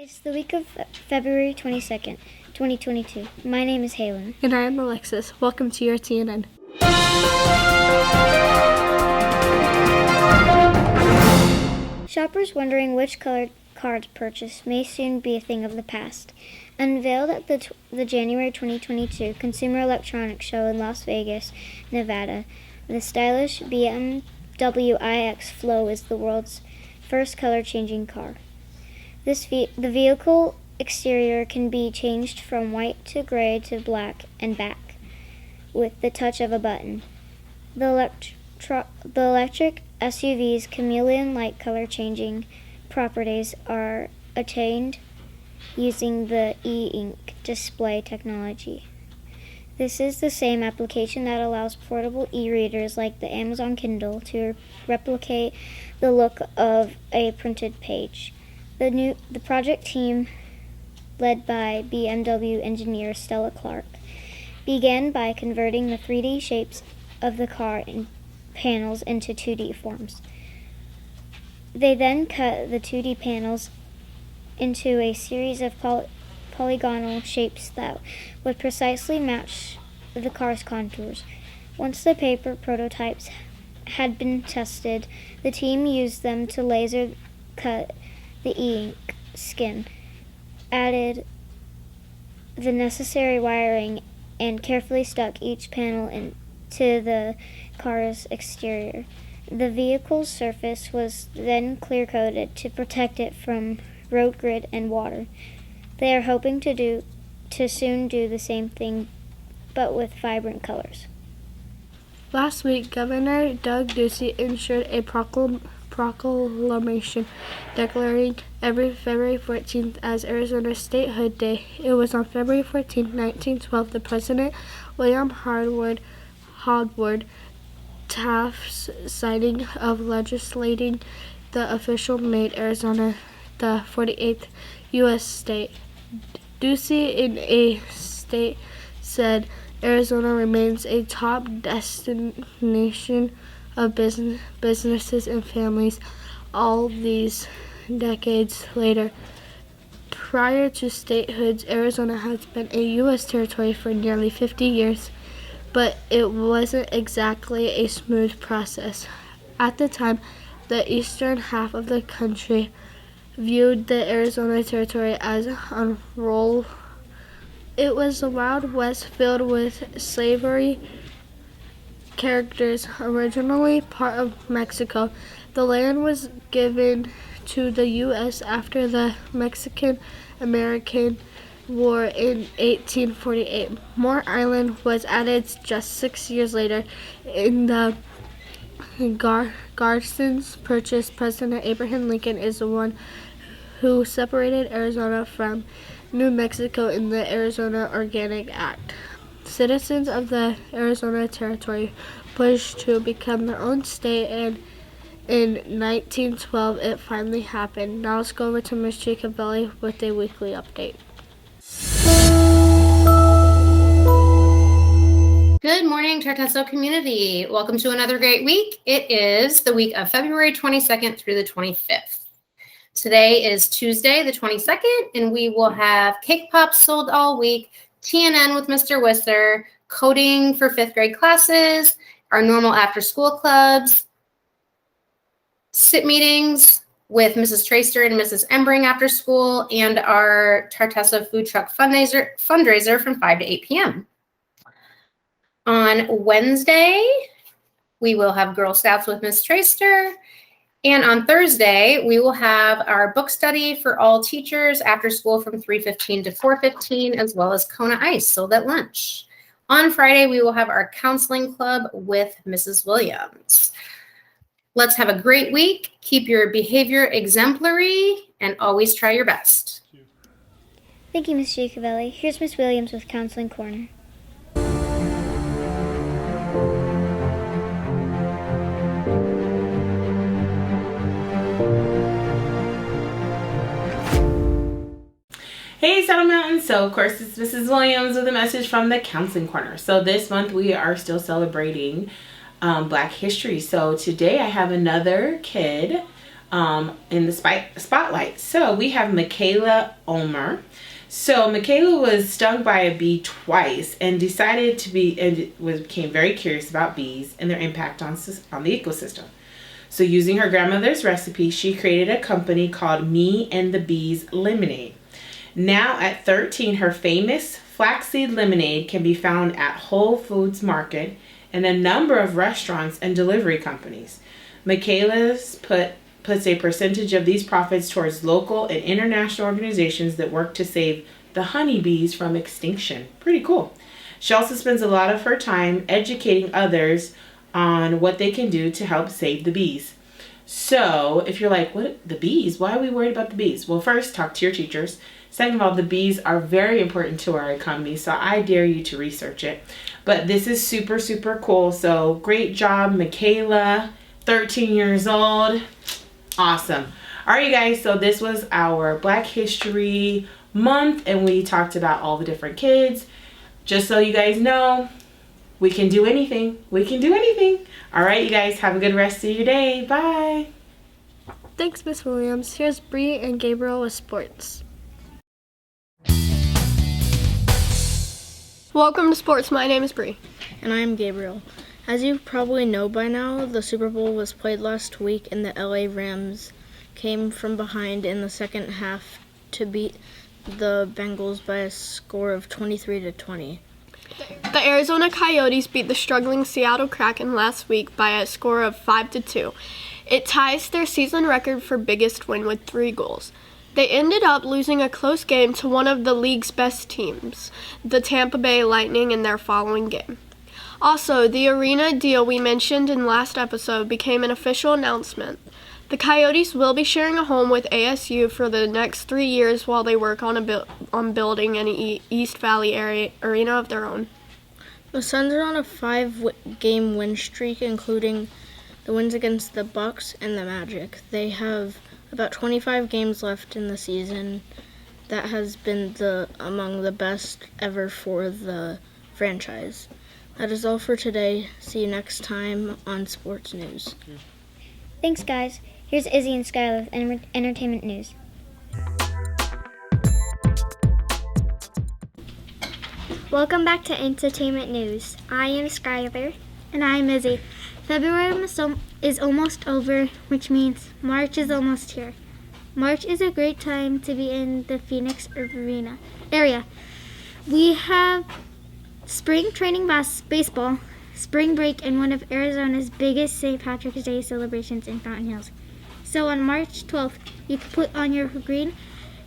It's the week of February 22nd, 2022. My name is Halen. And I am Alexis. Welcome to your TNN. Shoppers wondering which colored car to purchase may soon be a thing of the past. Unveiled at the January 2022 Consumer Electronics Show in Las Vegas, Nevada, the stylish BMW iX Flow is the world's first color-changing car. The vehicle exterior can be changed from white to gray to black and back with the touch of a button. The electric SUV's chameleon-like color-changing properties are attained using the e-ink display technology. This is the same application that allows portable e-readers like the Amazon Kindle to replicate the look of a printed page. The project team, led by BMW engineer Stella Clark, began by converting the 3D shapes of the car in panels into 2D forms. They then cut the 2D panels into a series of polygonal shapes that would precisely match the car's contours. Once the paper prototypes had been tested, the team used them to laser cut the e-ink skin, added the necessary wiring, and carefully stuck each panel into the car's exterior. The vehicle's surface was then clear-coated to protect it from road grit and water. They are hoping to soon do the same thing, but with vibrant colors. Last week, Governor Doug Ducey issued a proclamation declaring every February 14th as Arizona Statehood Day. It was on February 14, 1912, the President William Howard Taft's signing of legislating the official made Arizona the 48th U.S. state. Ducey in a state said Arizona remains a top destination of businesses and families all these decades later. Prior to statehood, Arizona has been a U.S. territory for nearly 50 years, but it wasn't exactly a smooth process. At the time, the eastern half of the country viewed the Arizona territory as unrolled. It was the Wild West filled with slavery characters. Originally part of Mexico, the land was given to the U.S. after the Mexican-American War in 1848. Moore Island was added just 6 years later. In the Garson's purchase, President Abraham Lincoln is the one who separated Arizona from New Mexico in the Arizona Organic Act. Citizens of the Arizona Territory pushed to become their own state, and in 1912 it finally happened. Now let's go over to Ms. Giacovelli with a weekly update. Good morning, Tartesso community. Welcome to another great week. It is the week of February 22nd through the 25th. Today is Tuesday, the 22nd, and we will have cake pops sold all week, TNN with Mr. Whistler, coding for 5th grade classes, our normal after-school clubs, SIT meetings with Mrs. Tracer and Mrs. Embring after school, and our Tartesso food truck fundraiser from 5 to 8 p.m. On Wednesday, we will have Girl Scouts with Miss Tracer. And on Thursday, we will have our book study for all teachers after school from 3:15 to 4:15, as well as Kona Ice sold at lunch. On Friday, we will have our counseling club with Mrs. Williams. Let's have a great week. Keep your behavior exemplary and always try your best. Thank you, Ms. Giacovelli. Here's Ms. Williams with Counseling Corner. Hey Saddle Mountain, so of course it's Mrs. Williams with a message from the Counseling Corner. So this month we are still celebrating Black History. So today I have another kid in the spotlight. So we have Michaela Ulmer. So Michaela was stung by a bee twice and became very curious about bees and their impact on the ecosystem. So using her grandmother's recipe, she created a company called Me and the Bees Lemonade. Now at 13, her famous flaxseed lemonade can be found at Whole Foods Market and a number of restaurants and delivery companies. Michaela's puts a percentage of these profits towards local and international organizations that work to save the honeybees from extinction. Pretty cool. She also spends a lot of her time educating others on what they can do to help save the bees. So if you're like, what, the bees? Why are we worried about the bees? Well, first, talk to your teachers. Second of all, the bees are very important to our economy, so I dare you to research it. But this is super, super cool. So great job, Michaela, 13 years old. Awesome. All right, you guys, so this was our Black History Month, and we talked about all the different kids. Just so you guys know, we can do anything. We can do anything. All right, you guys, have a good rest of your day. Bye. Thanks, Miss Williams. Here's Bree and Gabriel with sports. Welcome to sports. My name is Bree. And I am Gabriel. As you probably know by now, the Super Bowl was played last week and the LA Rams came from behind in the second half to beat the Bengals by a score of 23-20. The Arizona Coyotes beat the struggling Seattle Kraken last week by a score of 5-2. It ties their season record for biggest win with 3 goals. They ended up losing a close game to one of the league's best teams, the Tampa Bay Lightning, in their following game. Also, the arena deal we mentioned in last episode became an official announcement. The Coyotes will be sharing a home with ASU for the next 3 years while they work on building an East Valley arena of their own. The Suns are on a 5-game win streak, including the wins against the Bucks and the Magic. They have about 25 games left in the season. That has been among the best ever for the franchise. That is all for today. See you next time on Sports News. Thanks, guys. Here's Izzy and Skylar with entertainment news. Welcome back to Entertainment News. I am Skylar. And I am Izzy. February is almost over, which means March is almost here. March is a great time to be in the Phoenix area. We have spring training baseball, spring break, and one of Arizona's biggest St. Patrick's Day celebrations in Fountain Hills. So on March 12th, you can put on your green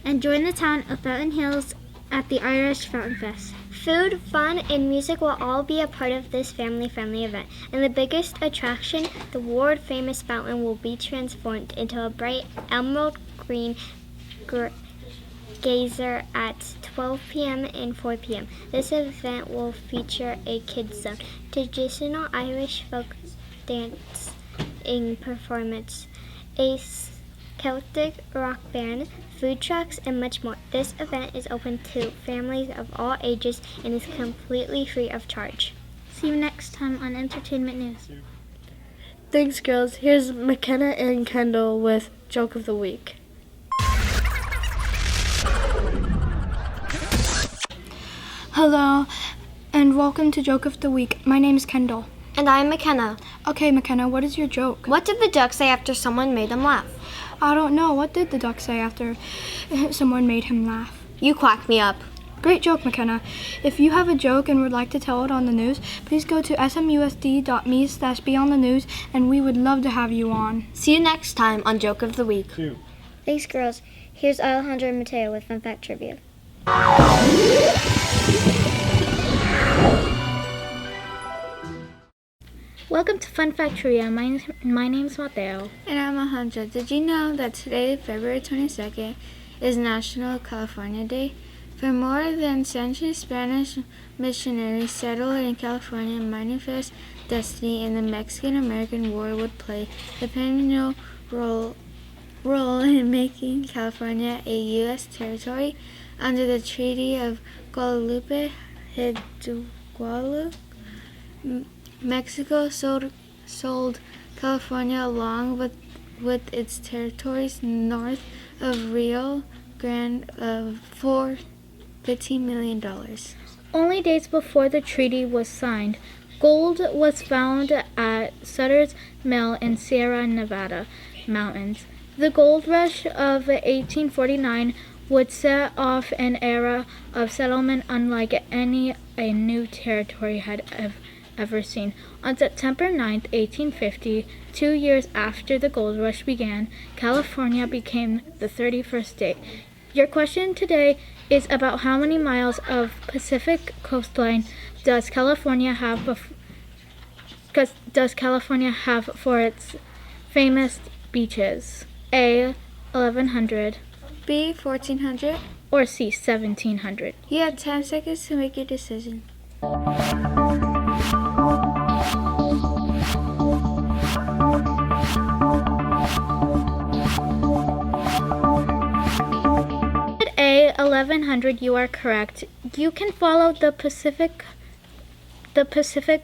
and join the town of Fountain Hills at the Irish Fountain Fest. Food, fun, and music will all be a part of this family-friendly event. And the biggest attraction, the world-famous fountain, will be transformed into a bright emerald green geyser at 12 p.m. and 4 p.m. This event will feature a kids zone, traditional Irish folk dancing performance, a Celtic rock band, food trucks, and much more. This event is open to families of all ages and is completely free of charge. See you next time on Entertainment News. Thanks, girls. Here's McKenna and Kendall with Joke of the Week. Hello, and welcome to Joke of the Week. My name is Kendall. And I'm McKenna. Okay, McKenna, what is your joke? What did the duck say after someone made him laugh? I don't know. What did the duck say after someone made him laugh? You quack me up. Great joke, McKenna. If you have a joke and would like to tell it on the news, please go to smusd.me/beonthenews, and we would love to have you on. See you next time on Joke of the Week. Thanks, girls. Here's Alejandro and Mateo with Fun Fact Trivia. Welcome to Fun Fact Trivia. My name's Mateo. And I'm Alejandra. Did you know that today, February 22nd, is National California Day? For more than a century, Spanish missionaries settled in California and manifest destiny in the Mexican-American War would play a pivotal role in making California a U.S. territory. Under the Treaty of Guadalupe Hidalgo, Mexico sold California along with with its territories north of Rio Grande for $15 million. Only days before the treaty was signed, gold was found at Sutter's Mill in Sierra Nevada mountains. The gold rush of 1849 would set off an era of settlement unlike any a new territory had ever seen. On September 9, 1850, 2 years after the gold rush began, California became the 31st state. Your question today is about how many miles of Pacific coastline does California have for its famous beaches? A, 1,100, B, 1,400. or C, 1,700? You have 10 seconds to make your decision. A, 1,100, you are correct. You can follow the Pacific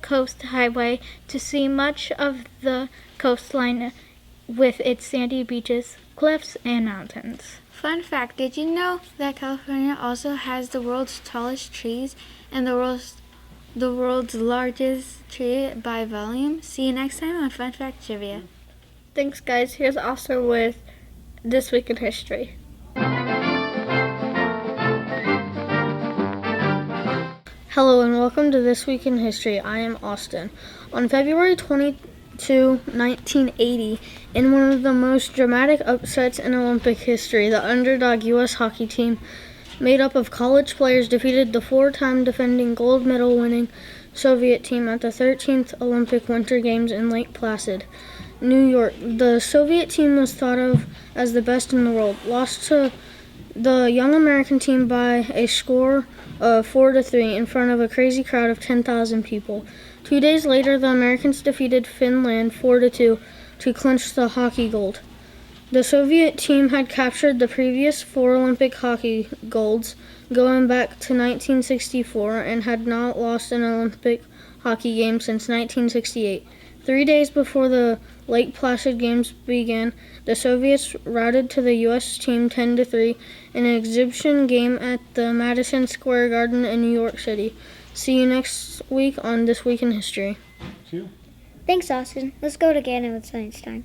Coast Highway to see much of the coastline with its sandy beaches, cliffs, and mountains. Fun fact, did you know that California also has the world's tallest trees and the world's largest tree by volume? See you next time on Fun Fact Trivia. Thanks, guys. Here's Austin with This Week in History. Hello and welcome to This Week in History. I am Austin. On February 22, 1980, in one of the most dramatic upsets in Olympic history, the underdog U.S. hockey team, made up of college players, defeated the four-time defending gold medal winning Soviet team at the 13th Olympic Winter Games in Lake Placid, New York. The Soviet team was thought of as the best in the world, lost to the young American team by a score of 4-3 in front of a crazy crowd of 10,000 people. 2 days later, the Americans defeated Finland 4-2 to clinch the hockey gold. The Soviet team had captured the previous 4 Olympic hockey golds going back to 1964 and had not lost an Olympic hockey game since 1968. 3 days before the Lake Placid Games began, the Soviets routed to the U.S. team 10-3 in an exhibition game at the Madison Square Garden in New York City. See you next week on This Week in History. Thanks, Austin. Let's go to Gannon with Science Time.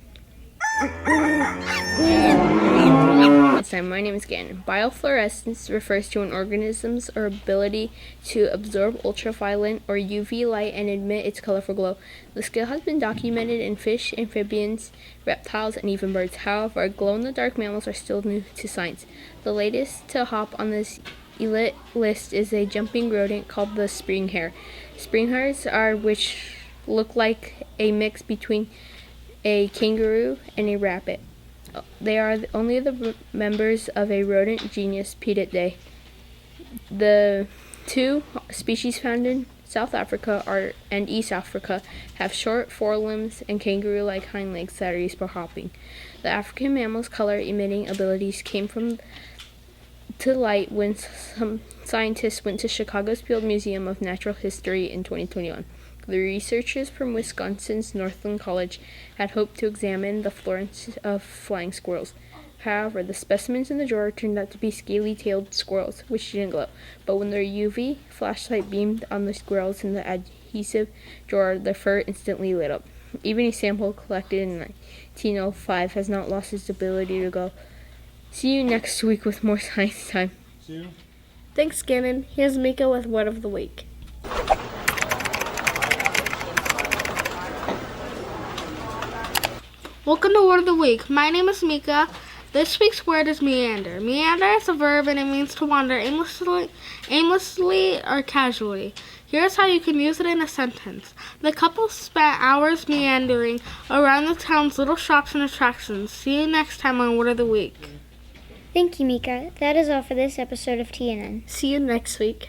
My name is Gannon. Biofluorescence refers to an organism's ability to absorb ultraviolet or UV light and emit its colorful glow. The skill has been documented in fish, amphibians, reptiles, and even birds. However, glow-in-the-dark mammals are still new to science. The latest to hop on this elite list is a jumping rodent called the spring hare. Spring hares are which look like a mix between a kangaroo and a rabbit. They are only the members of a rodent genus Pididae. The 2 species found in South Africa and East Africa have short forelimbs and kangaroo-like hind legs that are used for hopping. The African mammal's color-emitting abilities came to light when some scientists went to Chicago's Field Museum of Natural History in 2021. The researchers from Wisconsin's Northland College had hoped to examine the fluorescence of flying squirrels. However, the specimens in the drawer turned out to be scaly-tailed squirrels, which didn't glow. But when their UV flashlight beamed on the squirrels in the adhesive drawer, the fur instantly lit up. Even a sample collected in 1905 has not lost its ability to glow. See you next week with more Science Time. See you. Thanks, Gannon. Here's Mika with Word of the Week. Welcome to Word of the Week. My name is Mika. This week's word is meander. Meander is a verb and it means to wander aimlessly or casually. Here's how you can use it in a sentence. The couple spent hours meandering around the town's little shops and attractions. See you next time on Word of the Week. Thank you, Mika. That is all for this episode of TNN. See you next week.